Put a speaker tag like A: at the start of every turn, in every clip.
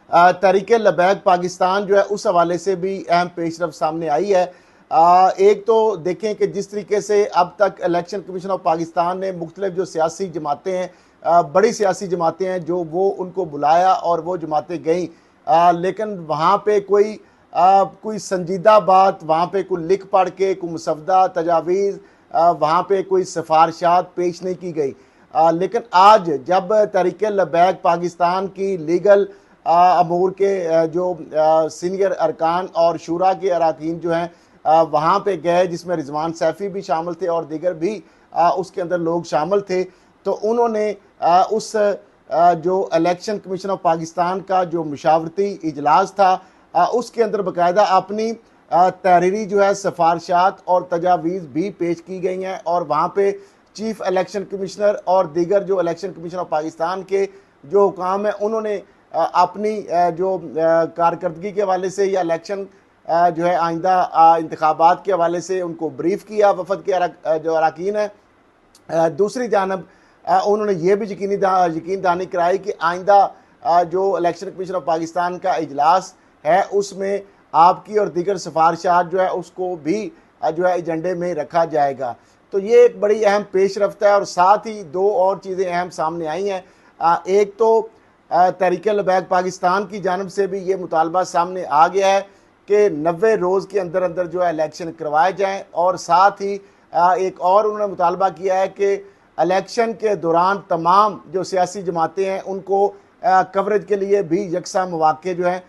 A: तहरीक लबैक पाकिस्तान जो है उस हवाले से भी अहम पेशरफ सामने आई है। एक तो देखें कि जिस तरीके से अब तक इलेक्शन कमीशन ऑफ पाकिस्तान ने मुख्तलिफ जो सियासी जमातें हैं, बड़ी सियासी जमातें हैं, जो वो उनको बुलाया और वो जमातें गईं, लेकिन वहाँ पे कोई संजीदा बात, वहाँ पे कोई लिख पढ़ के कोई मुसवदा तजावीज़, वहाँ पे कोई सिफारशात पेश नहीं की गई। लेकिन आज जब तहरीक लबैक पाकिस्तान की लीगल अमूर के जो सीनियर अरकान और शूरा के अरकान जो हैं वहाँ पे गए, जिसमें रिजवान सैफ़ी भी शामिल थे और दीगर भी उसके अंदर लोग शामिल थे, तो उन्होंने जो इलेक्शन कमीशन ऑफ पाकिस्तान का जो मुशावरती इजलास था, उसके अंदर बाकायदा अपनी तहरीरी जो है सिफारशात और तजावीज़ भी पेश की गई हैं। और वहाँ पे चीफ इलेक्शन कमिश्नर और दीगर जो इलेक्शन कमीशन ऑफ पाकिस्तान के जो हुकाम हैं, उन्होंने अपनी जो कारकर्दगी के हवाले से या इलेक्शन जो है आइंदा इंतखाबात के हवाले से उनको ब्रीफ किया वफद के जो अरकान है। दूसरी जानब उन्होंने ये भी यकीन दहानी कराई कि आइंदा जो इलेक्शन कमीशन ऑफ पाकिस्तान का इजलास है उसमें आपकी और दीगर सिफारशात जो है उसको भी जो है एजेंडे में रखा जाएगा। तो ये एक बड़ी अहम पेशरफ्त है। और साथ ही दो और चीज़ें अहम सामने आई हैं। एक तो तहरीक लबैक पाकिस्तान की जानब से भी ये मुतालबा सामने आ गया है कि 90 रोज़ के अंदर अंदर जो है इलेक्शन करवाए जाएँ। और साथ ही एक और उन्होंने मुतालबा किया है कि इलेक्शन के दौरान तमाम जो सियासी जमातें हैं उनको कवरेज के लिए भी यकसा मौके जो हैं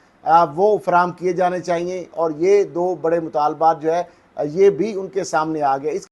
A: वो फराम किए जाने चाहिए। और ये दो बड़े मुतालबात जो है ये भी उनके सामने आ गए।